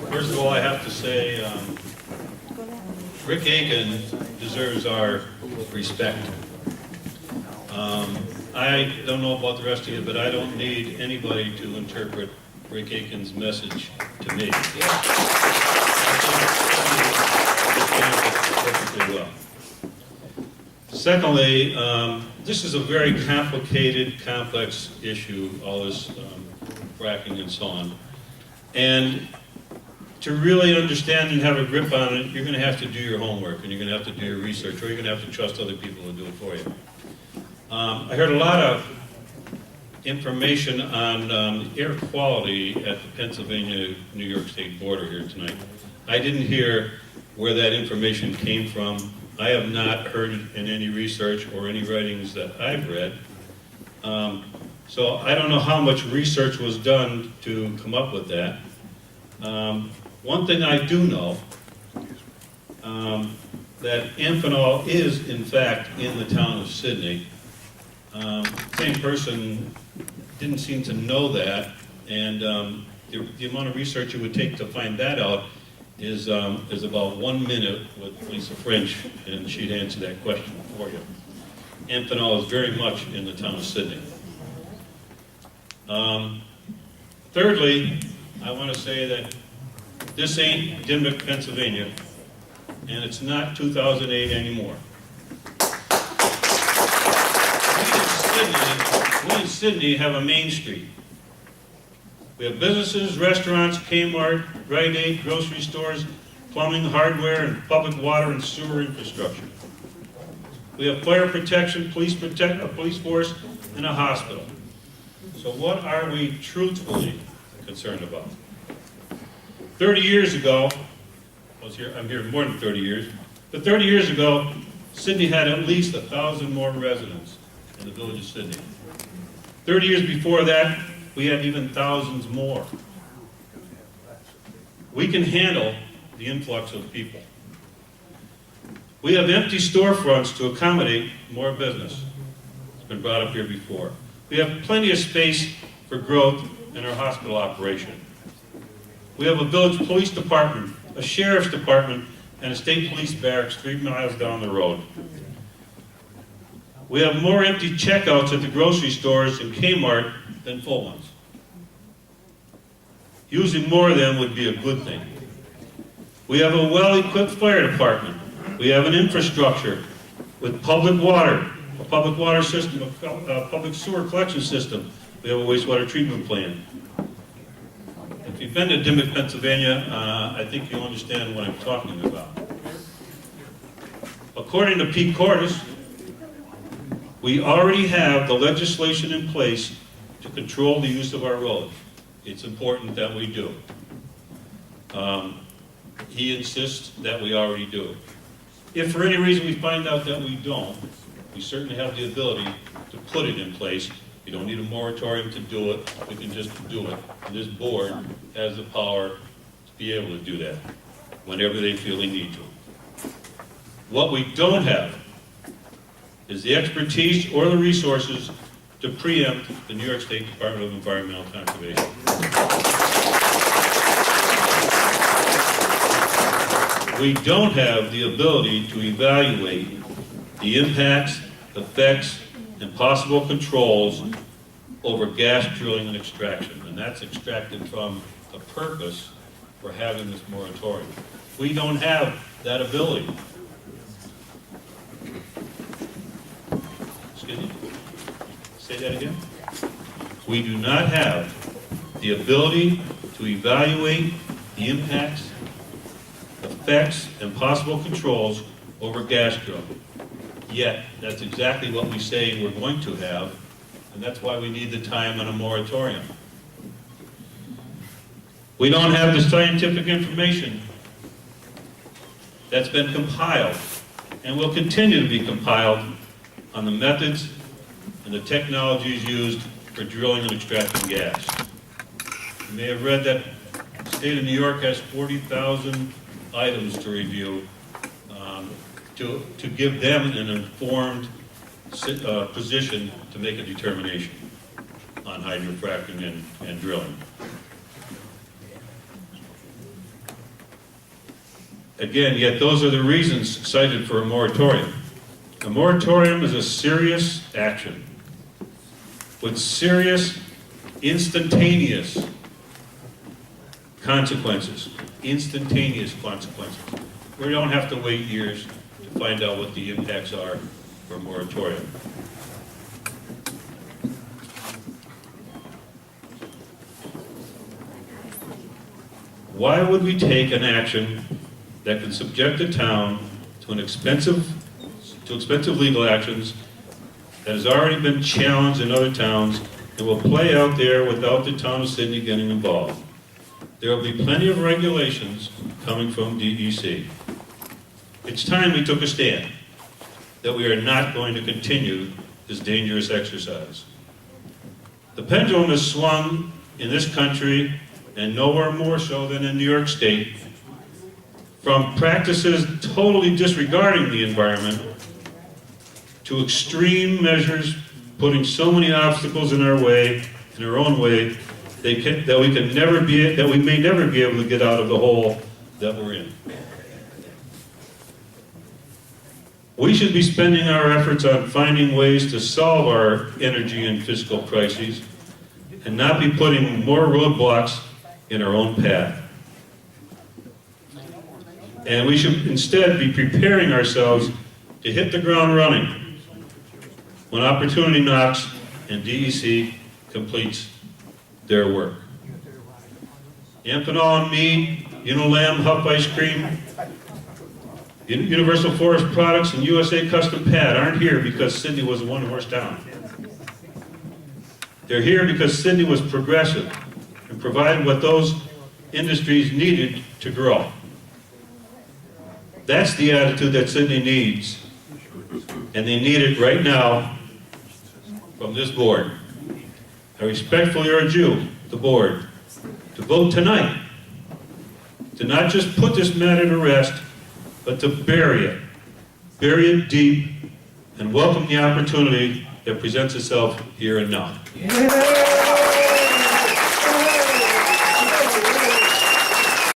First of all, I have to say, Rick Aiken deserves our respect. I don't know about the rest of you, but I don't need anybody to interpret Rick Aiken's message to me. Perfectly well. Secondly, this is a very complicated, complex issue, all this fracking and so on. And to really understand and have a grip on it, you're going to have to do your homework, and you're going to have to do your research, or you're going to have to trust other people to do it for you. I heard a lot of information on air quality at the Pennsylvania-New York State border here tonight. I didn't hear where that information came from. I have not heard it in any research or any writings that I've read. So I don't know how much research was done to come up with that. One thing I do know, that Amphenol is in fact in the town of Sidney. Same person didn't seem to know that, and the amount of research it would take to find that out is about 1 minute with Lisa French, and she'd answer that question for you. Amphenol is very much in the town of Sidney. Thirdly, I want to say that this ain't Dimmock, Pennsylvania, and it's not 2008 anymore. We in Sidney have a main street. We have businesses, restaurants, Kmart, Rite Aid, grocery stores, plumbing, hardware, and public water and sewer infrastructure. We have fire protection, police force, and a hospital. So what are we truthfully concerned about? 30 years ago, I'm here more than 30 years, but 30 years ago, Sidney had at least 1,000 more residents in the village of Sidney. 30 years before that, we had even thousands more. We can handle the influx of people. We have empty storefronts to accommodate more business. It's been brought up here before. We have plenty of space for growth in our hospital operation. We have a village police department, a sheriff's department, and a state police barracks 3 miles down the road. We have more empty checkouts at the grocery stores and Kmart than full ones. Using more of them would be a good thing. We have a well-equipped fire department. We have an infrastructure with public water, a public water system, a public sewer collection system. We have a wastewater treatment plant. If you've been to Dimmock, Pennsylvania, I think you'll understand what I'm talking about. According to Pete Cordes, we already have the legislation in place to control the use of our roads. It's important that we do. He insists that we already do. If for any reason we find out that we don't, we certainly have the ability to put it in place. We don't need a moratorium to do it. We can just do it. And this board has the power to be able to do that whenever they feel they need to. What we don't have is the expertise or the resources to preempt the New York State Department of Environmental Conservation. We don't have the ability to evaluate the impacts, effects, and possible controls over gas drilling and extraction. And that's extracted from the purpose for having this moratorium. We don't have that ability. Excuse me? Say that again? We do not have the ability to evaluate the impacts, effects, and possible controls over gas drilling. Yet, that's exactly what we say we're going to have, and that's why we need the time on a moratorium. We don't have the scientific information that's been compiled and will continue to be compiled on the methods and the technologies used for drilling and extracting gas. You may have read that the state of New York has 40,000 items to review to give them an informed position to make a determination on hydrofracking and drilling. Again, yet those are the reasons cited for a moratorium. A moratorium is a serious action with serious, instantaneous consequences. Instantaneous consequences. We don't have to wait years to find out what the impacts are for a moratorium. Why would we take an action that can subject the town to expensive legal actions that has already been challenged in other towns and will play out there without the town of Sidney getting involved? There will be plenty of regulations coming from DEC. It's time we took a stand that we are not going to continue this dangerous exercise. The pendulum has swung in this country, and nowhere more so than in New York State, from practices totally disregarding the environment to extreme measures putting so many obstacles in our way, in our own way, that we may never be able to get out of the hole that we're in. We should be spending our efforts on finding ways to solve our energy and fiscal crises and not be putting more roadblocks in our own path. And we should instead be preparing ourselves to hit the ground running when opportunity knocks and DEC completes their work. Amphenol and Mead, Unilam, Huff Ice Cream, Universal Forest Products, and USA Custom Pad aren't here because Sidney was a one-horse town. They're here because Sidney was progressive and provided what those industries needed to grow. That's the attitude that Sidney needs, and they need it right now from this board. I respectfully urge you, the board, to vote tonight to not just put this matter to rest, but to bury it deep, and welcome the opportunity that presents itself here and now.